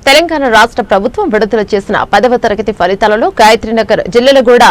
తెలంగాణ రాష్ట్ర ప్రభుత్వం విడుదల చేసిన 10వ తరగతి ఫలితాలలో Gayatrinagar Jillelaguda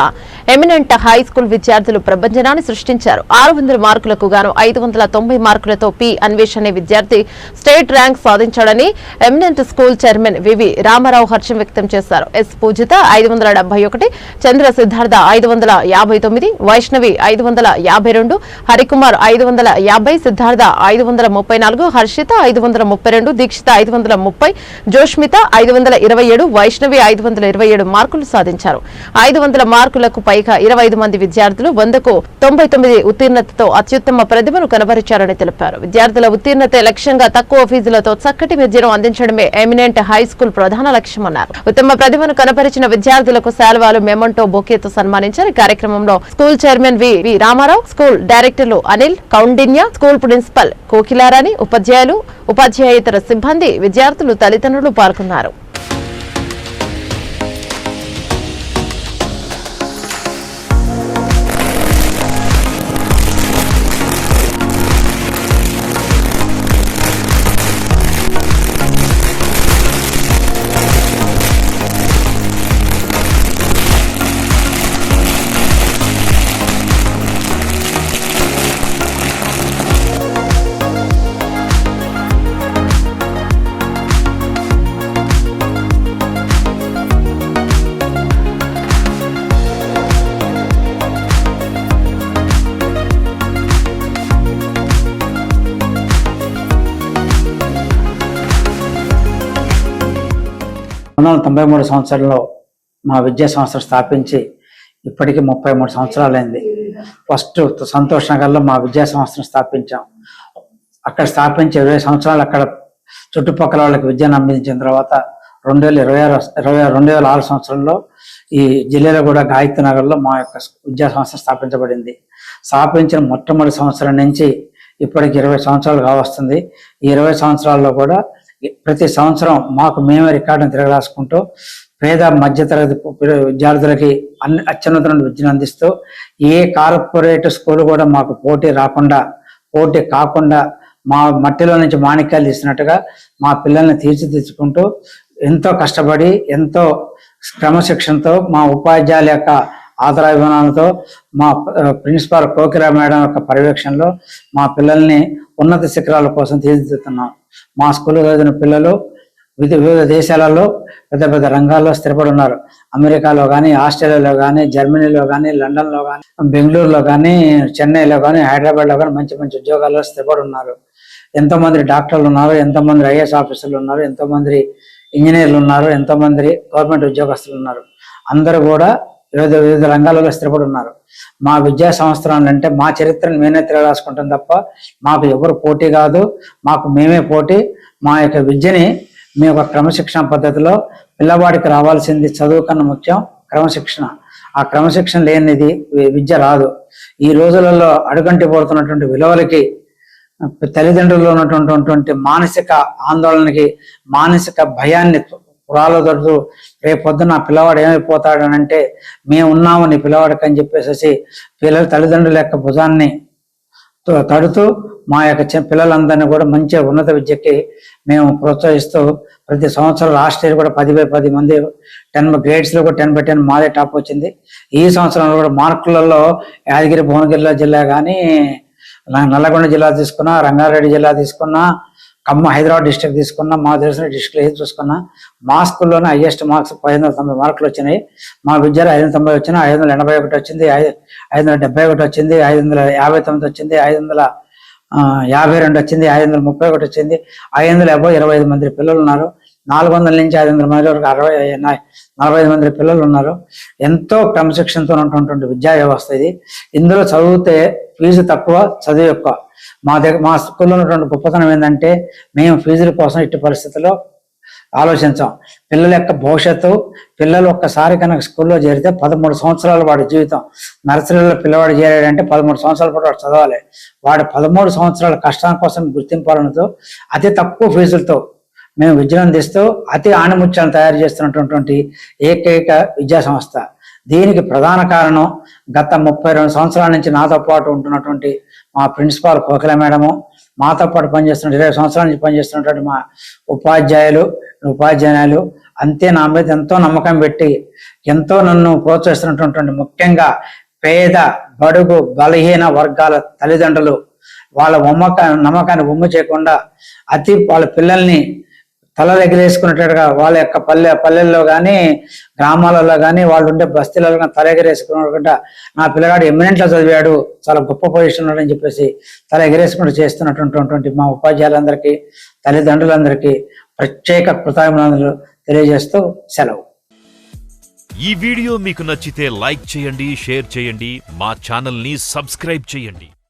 eminent high school విద్యార్థులు ప్రపంచనాన్ని సృష్టించారు. 600 మార్కులకు గాను 590 మార్కులతో పి అన్వేష్ అనే విద్యార్థి స్టేట్ ర్యాంక్ సాధించాడని eminent school chairman V V Ramarao హర్షం వ్యక్తం చేశారు. ఎస్ పూజిత 571, చంద్ర సిద్ధార్థ 559, వైష్ణవి 552, హరికుమార్ 550, సిద్ధార్థ 534, హర్షిత 532, దీక్షిత 530, జోష్మిత 527, వైష్ణవి 527 మార్కులు సాధించారు. 500 మార్కులకు పైగా 25 మంది విద్యార్థులు 100కు 99 ఉత్తీర్ణతతో అత్యుత్తమ ప్రతిభను కనబరిచారని తెలిపారు. విద్యార్థుల ఉత్తీర్ణతే లక్ష్యంగా తక్కువ ఫీజులతో చక్కటి విద్యను అందించడమే ఎమినెంట్ హై స్కూల్ ప్రధాన లక్ష్యమన్నారు. ఉత్తమ ప్రతిభను కనబరిచిన విద్యార్థులకు శాల్వాలు, మెమంటో, బొకేతో సన్మానించారు. కార్యక్రమంలో school chairman V Ramarao, school డైరెక్టర్లు అనిల్, కౌండిన్య, స్కూల్ ప్రిన్సిపల్ కోకిలారాణి, ఉపాధ్యాయులు, ఉపాధ్యాయేతర సిబ్బంది, విద్యార్థులు, తల్లిదండ్రులు పాల్గొన్నారు. సంవత్సరంలో మా విద్యా సంస్థ స్థాపించి ఇప్పటికీ 33 సంవత్సరాలైంది. ఫస్ట్ సంతోష్ నగర్లో మా విద్యా సంస్థను స్థాపించాం. అక్కడ స్థాపించి 20 సంవత్సరాలు అక్కడ చుట్టుపక్కల వాళ్ళకి విద్యను అందించిన తర్వాత 2006 సంవత్సరంలో ఈ జిల్లాలో కూడా గాయత్రి నగర్లో మా యొక్క విద్యా సంస్థ స్థాపించబడింది. స్థాపించిన మొట్టమొదటి సంవత్సరం నుంచి ఇప్పటికి 20 సంవత్సరాలు కావస్తుంది. ఈ 20 సంవత్సరాల్లో కూడా ప్రతి సంవత్సరం మాకు మేమే రికార్డును తిరగరాసుకుంటూ పేద మధ్యతరగతి విద్యార్థులకి అత్యున్నతమైన విద్యను అందిస్తూ ఏ కార్పొరేట్ స్కూల్ కూడా మాకు పోటీ కాకుండా మా మట్టిలో నుంచి మాణిక్యాలు తీసినట్టుగా మా పిల్లల్ని తీర్చిదిద్దుకుంటూ ఎంతో కష్టపడి ఎంతో క్రమశిక్షణతో మా ఉపాధ్యాయుల యొక్క ఆదరాభిమానాలతో మా ప్రిన్సిపాల్ కోకిలా మేడం యొక్క పర్యవేక్షణలో మా పిల్లల్ని ఉన్నత శిఖరాల కోసం తీర్చిదిద్దుతున్నాం. మా స్కూల్లో చదివిన పిల్లలు వివిధ దేశాలలో పెద్ద పెద్ద రంగాల్లో స్థిరపడి ఉన్నారు. అమెరికాలో కానీ, ఆస్ట్రేలియాలో కానీ, జర్మనీలో కానీ, లండన్లో కానీ, బెంగళూరులో కానీ, చెన్నైలో కానీ, హైదరాబాద్లో కానీ మంచి మంచి ఉద్యోగాల్లో స్థిరపడి ఉన్నారు. ఎంతోమంది డాక్టర్లు ఉన్నారు, ఎంతోమంది ఐఏఎస్ ఆఫీసర్లు ఉన్నారు, ఎంతోమంది ఇంజనీర్లు ఉన్నారు, ఎంతోమంది గవర్నమెంట్ ఉద్యోగస్తులు ఉన్నారు. అందరూ కూడా వివిధ రంగాలలో స్థిరపడి ఉన్నారు. మా విద్యా సంవత్సరాలు అంటే మా చరిత్రను మేమే తిరగరాసుకుంటాం తప్ప మాకు ఎవరు పోటీ కాదు, మాకు మేమే పోటీ. మా యొక్క విద్యని మీ యొక్క క్రమశిక్షణ పద్ధతిలో పిల్లవాడికి రావాల్సింది చదువు కన్నా ముఖ్యం క్రమశిక్షణ. ఆ క్రమశిక్షణ లేనిది విద్య రాదు. ఈ రోజులలో అడుగంటి పడుతున్నటువంటి విలువలకి తల్లిదండ్రుల్లో ఉన్నటువంటి మానసిక ఆందోళనకి, మానసిక భయాన్ని పురాలో తడుతూ రేపు పొద్దున పిల్లవాడు ఏమైపోతాడని అంటే మేము ఉన్నాము నీ పిల్లవాడికి అని చెప్పేసి తల్లిదండ్రుల యొక్క భుజాన్ని తడుతూ మా యొక్క పిల్లలందరినీ కూడా మంచి ఉన్నత విద్యకి మేము ప్రోత్సహిస్తూ ప్రతి సంవత్సరం లాస్ట్ ఇయర్ కూడా 10/10 మంది 10 గ్రేడ్స్లో కూడా 10/10 మాదే టాప్ వచ్చింది. ఈ సంవత్సరంలో కూడా మార్కులలో యాదగిరి భువనగిరి జిల్లా కానీ, నల్లగొండ జిల్లా తీసుకున్నా, రంగారెడ్డి జిల్లా తీసుకున్నా, హైదరాబాద్ డిస్ట్రిక్ట్ తీసుకున్నా, మా తెలిసిన డిస్ట్రిక్ట్ ఏది చూసుకున్నా మా స్కూల్లోనే హైయెస్ట్ మార్క్స్ 590 మార్కులు వచ్చినాయి. మా విద్యలో 590 వచ్చినాయి, 581 వచ్చింది, 571 వచ్చింది, 559 వచ్చింది, 552 వచ్చింది, 531 వచ్చింది. 525 మంది పిల్లలు ఉన్నారు. 400 నుంచి 500 మంది వరకు 45 మంది పిల్లలు ఉన్నారు. ఎంతో క్రమశిక్షణతో ఉన్నటువంటి విద్యా వ్యవస్థ ఇది. ఇందులో చదివితే ఫీజు తక్కువ, చదువు ఎక్కువ. మా స్కూల్లో ఉన్నటువంటి గొప్పతనం ఏంటంటే మేము ఫీజుల కోసం ఇట్టి పరిస్థితుల్లో ఆలోచించాం. పిల్లల యొక్క భవిష్యత్తు, పిల్లలు ఒక్కసారి కనుక స్కూల్లో చేరితే 13 సంవత్సరాలు వాడి జీవితం. నర్సరీలో పిల్లవాడు చేరాడంటే 13 సంవత్సరాల పాటు వాడు చదవాలి. వాడు 13 సంవత్సరాల కష్టం కోసం గుర్తింపాలతో అతి తక్కువ ఫీజులతో మేము విద్యను అందిస్తూ అతి ఆణిముత్యాలను తయారు చేస్తున్నటువంటి ఏకైక విద్యా సంస్థ. దీనికి ప్రధాన కారణం గత 32 సంవత్సరాల నుంచి నాతో పాటు ఉంటున్నటువంటి మా ప్రిన్సిపాల్ కోకిల మేడము, మాతో పాటు పనిచేస్తున్న 20 సంవత్సరాల నుంచి పనిచేస్తున్నటువంటి మా ఉపాధ్యాయులు అంతే నా మీద ఎంతో నమ్మకం పెట్టి ఎంతో నన్ను ప్రోత్సహిస్తున్నటువంటి ముఖ్యంగా పేద బడుగు బలహీన వర్గాల తల్లిదండ్రులు వాళ్ళ నమ్మకాన్ని ఒమ్ము చేయకుండా వాళ్ళ పిల్లల్ని తలలు ఎగిరేసుకునేటట్టుగా వాళ్ళ యొక్క పల్లెల్లో కానీ గ్రామాలలో కానీ వాళ్ళు ఉండే బస్తీలలో కానీ తల ఎగిరేసుకున్నట్టుగా నా పిల్లగాడు ఎమినెంట్లో చదివాడు, చాలా గొప్ప పొజిషన్ ఉన్నాడని చెప్పేసి తల ఎగిరేసుకుంటూ చేస్తున్నటువంటి మా ఉపాధ్యాయులందరికీ తల్లిదండ్రులందరికీ ప్రత్యేక కృతజ్ఞతలు తెలియజేస్తూ సెలవు. ఈ వీడియో మీకు నచ్చితే లైక్ చేయండి, షేర్ చేయండి, మా ఛానల్ని సబ్స్క్రైబ్ చేయండి.